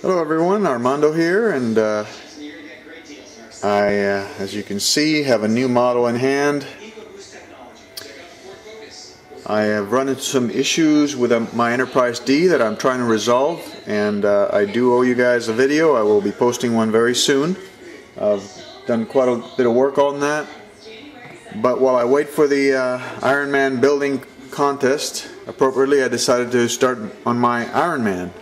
Hello everyone, Armando here, and as you can see, have a new model in hand. I have run into some issues with my Enterprise D that I'm trying to resolve, and I do owe you guys a video. I will be posting one very soon. I've done quite a bit of work on that. But while I wait for the Iron Man building contest, appropriately I decided to start on my Iron Man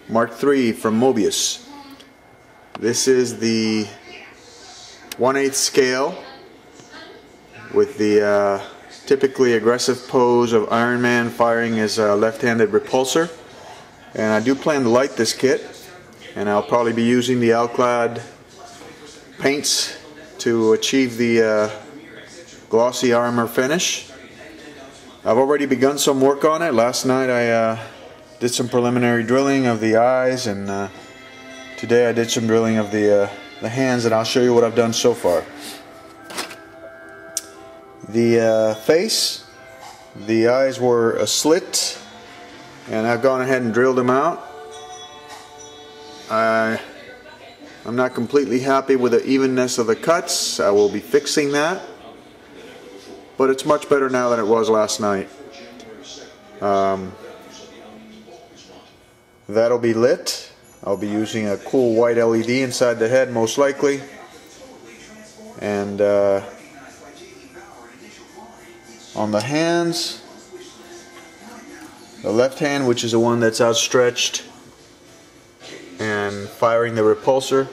Mark III from Mobius. This is the 1/8 scale with the typically aggressive pose of Iron Man firing his left-handed repulsor. And I do plan to light this kit, and I'll probably be using the Alclad paints to achieve the glossy armor finish. I've already begun some work on it. Last night I did some preliminary drilling of the eyes, and today I did some drilling of the hands, and I'll show you what I've done so far. The face, the eyes were a slit, and I've gone ahead and drilled them out. I'm not completely happy with the evenness of the cuts. I will be fixing that, but it's much better now than it was last night. That'll be lit. I'll be using a cool white LED inside the head most likely, and on the hands, the left hand, which is the one that's outstretched and firing the repulsor,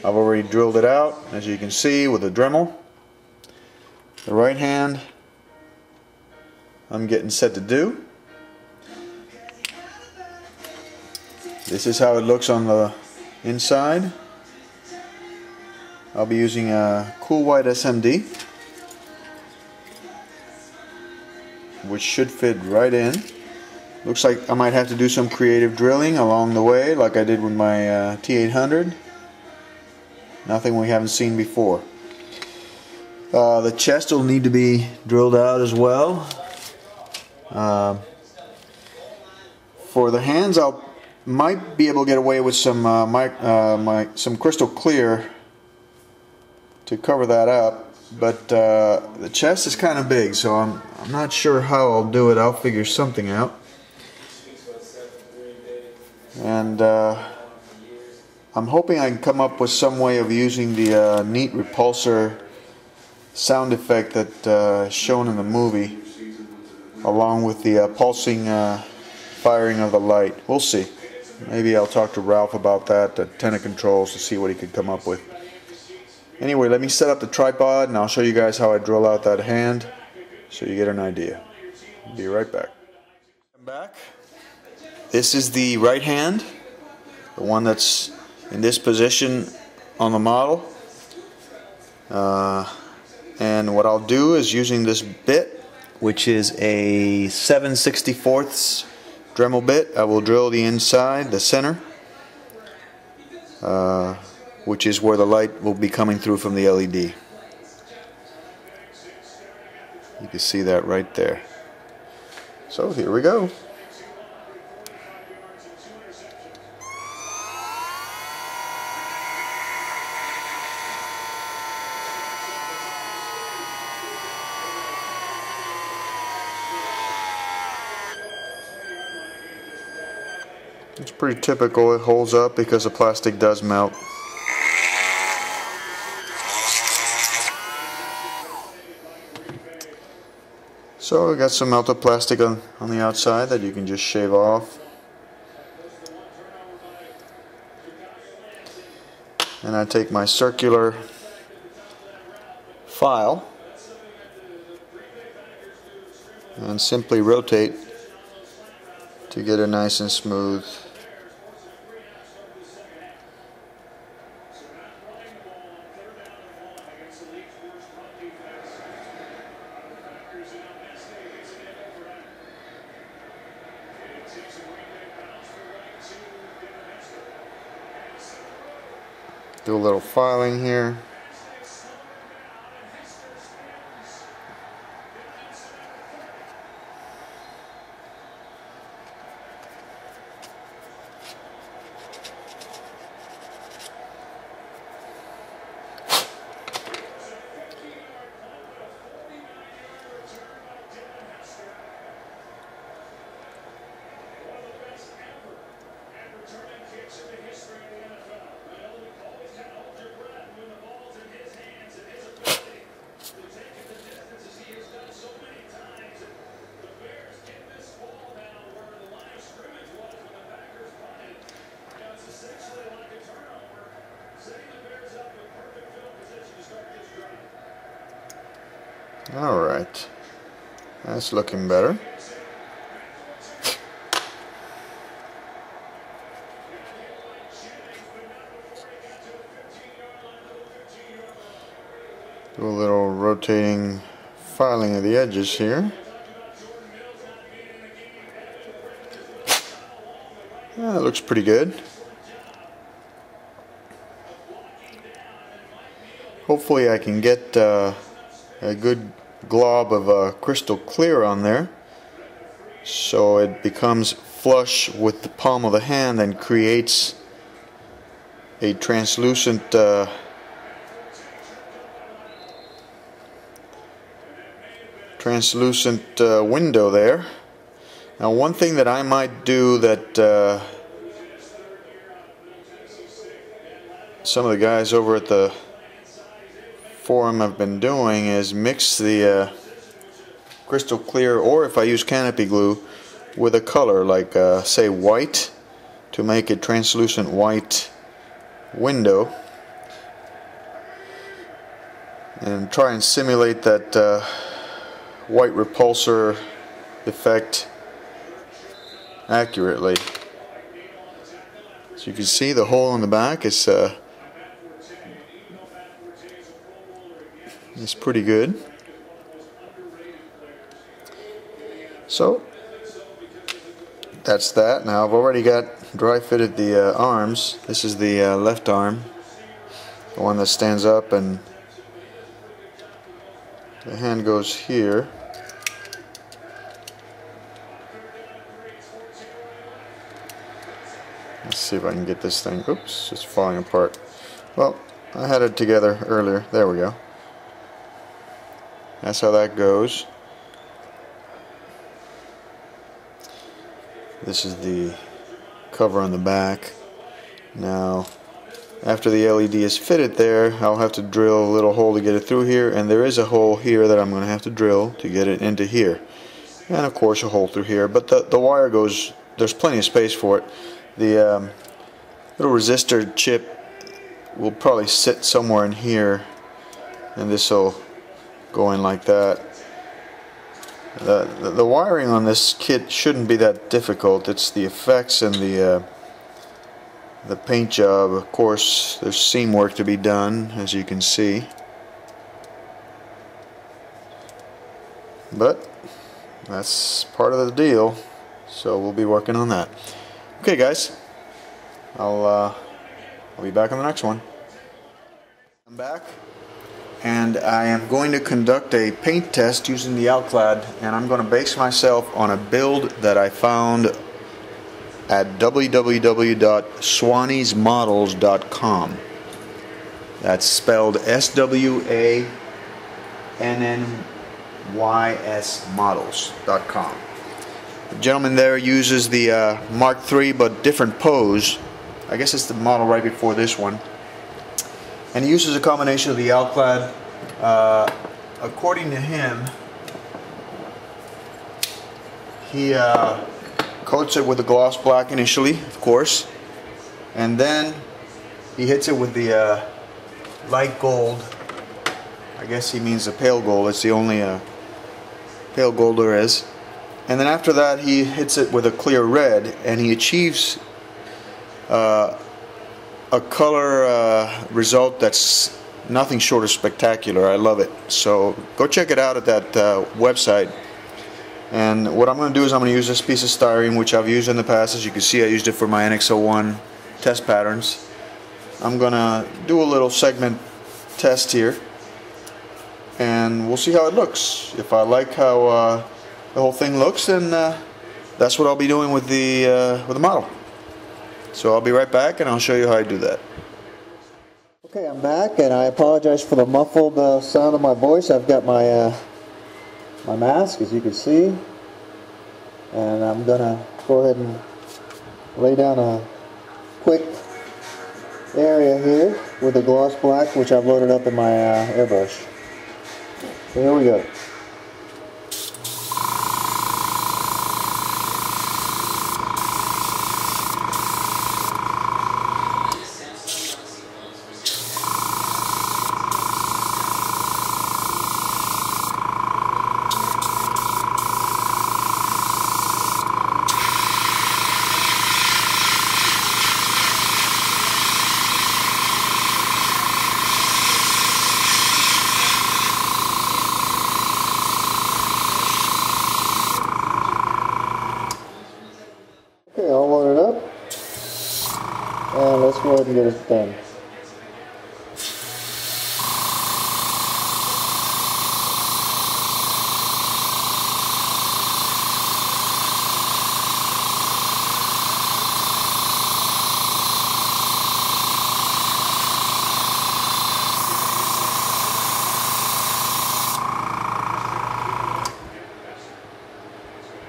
I've already drilled it out, as you can see, with a Dremel. The right hand I'm getting set to do. This is how it looks on the inside. I'll be using a cool white SMD, which should fit right in. Looks like I might have to do some creative drilling along the way, like I did with my T800. Nothing we haven't seen before. The chest will need to be drilled out as well. For the hands, might be able to get away with some some crystal clear to cover that up, but the chest is kind of big, so I'm not sure how I'll do it. I'll figure something out, and I'm hoping I can come up with some way of using the neat repulsor sound effect that shown in the movie, along with the pulsing firing of the light. We'll see. Maybe I'll talk to Ralph about that at Tenna Controls to see what he could come up with. Anyway, let me set up the tripod, and I'll show you guys how I drill out that hand so you get an idea. Be right back. I'm back. This is the right hand, the one that's in this position on the model. And what I'll do is, using this bit, which is a 7/64 Dremel bit, I will drill the inside, the center, which is where the light will be coming through from the LED. You can see that right there. So here we go. It's pretty typical. It holds up because the plastic does melt. So I got some melted plastic on the outside that you can just shave off. And I take my circular file and simply rotate to get it nice and smooth. Do a little filing here. Alright, that's looking better. Do a little rotating filing of the edges here. Yeah, that looks pretty good. Hopefully I can get a good glob of crystal clear on there so it becomes flush with the palm of the hand and creates a translucent window there. Now, one thing that I might do that some of the guys over at the forum have been doing is mix the crystal clear, or if I use canopy glue, with a color like say white, to make a translucent white window, and try and simulate that white repulsor effect accurately. So you can see the hole in the back is pretty good. So that's that. Now I've already got dry fitted the arms. This is the left arm, the one that stands up, and the hand goes here. Let's see if I can get this thing. Oops, it's falling apart. Well, I had it together earlier. There we go. That's how that goes. This is the cover on the back. Now, after the LED is fitted there, I'll have to drill a little hole to get it through here, and there is a hole here that I'm going to have to drill to get it into here. And of course a hole through here, but the wire goes, there's plenty of space for it. The little resistor chip will probably sit somewhere in here, and this will go in like that. The wiring on this kit shouldn't be that difficult. It's the effects and the paint job. Of course, there's seam work to be done, as you can see, but that's part of the deal, so we'll be working on that. Okay guys, I'll be back on the next one. I'm back, and I am going to conduct a paint test using the Alclad, and I'm going to base myself on a build that I found at www.swannysmodels.com. That's spelled SWANNYS models.com. The gentleman there uses the Mark III, but different pose. I guess it's the model right before this one. And he uses a combination of the Alclad. According to him, he coats it with the gloss black initially, of course, and then he hits it with the light gold. I guess he means the pale gold. It's the only pale gold there is. And then after that he hits it with a clear red, and he achieves a color result that's nothing short of spectacular. I love it. So go check it out at that website. And what I'm going to do is I'm going to use this piece of styrene, which I've used in the past. As you can see, I used it for my NX-01 test patterns. I'm going to do a little segment test here, and we'll see how it looks. If I like how the whole thing looks, then that's what I'll be doing with the model. So I'll be right back, and I'll show you how I do that. Okay, I'm back, and I apologize for the muffled sound of my voice. I've got my my mask, as you can see, and I'm gonna go ahead and lay down a quick area here with the gloss black, which I've loaded up in my airbrush. So here we go. go ahead and get it done.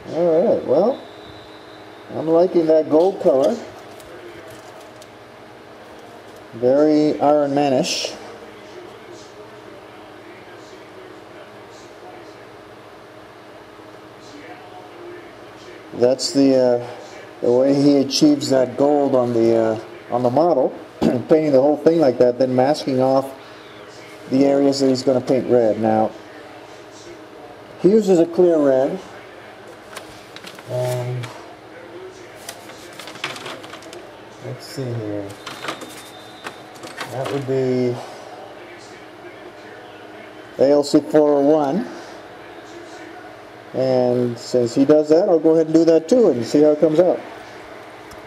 Alright, well, I'm liking that gold color. Very Iron Man-ish. That's the way he achieves that gold on the model, painting the whole thing like that, then masking off the areas that he's going to paint red. Now, he uses a clear red. Let's see here. That would be ALC 401. And since he does that, I'll go ahead and do that too and see how it comes out.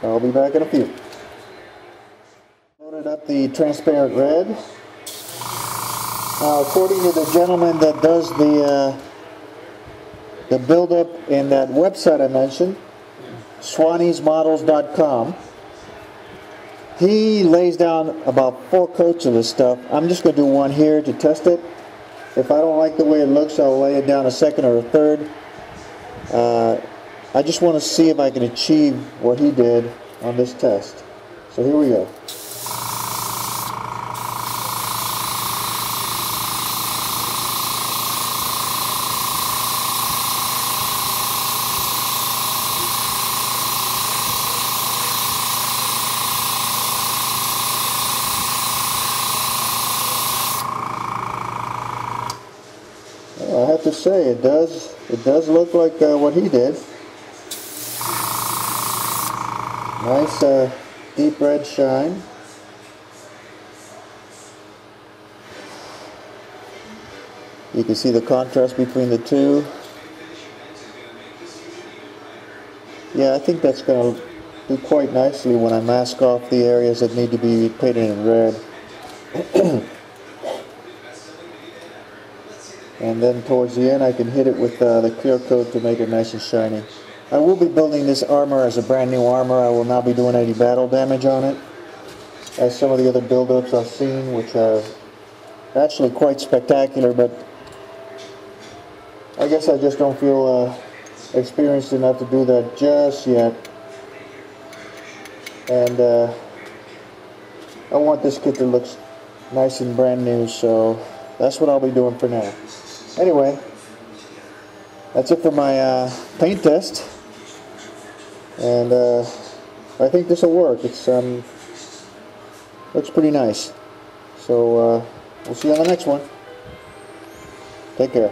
I'll be back in a few. Loaded up the transparent red. Now, according to the gentleman that does the build-up in that website I mentioned, SwanniesModels.com, he lays down about 4 coats of this stuff. I'm just going to do one here to test it. If I don't like the way it looks, I'll lay it down a second or a third. I just want to see if I can achieve what he did on this test. So here we go. I have to say, it does look like what he did. Nice deep red shine. You can see the contrast between the two. Yeah, I think that's going to do quite nicely when I mask off the areas that need to be painted in red. And then towards the end I can hit it with the clear coat to make it nice and shiny. I will be building this armor as a brand new armor. I will not be doing any battle damage on it, as some of the other build-ups I've seen, which are actually quite spectacular, but I guess I just don't feel experienced enough to do that just yet. And I want this kit to look nice and brand new, so that's what I'll be doing for now. Anyway, that's it for my paint test, and I think this will work. It's looks pretty nice. So we'll see you on the next one. Take care.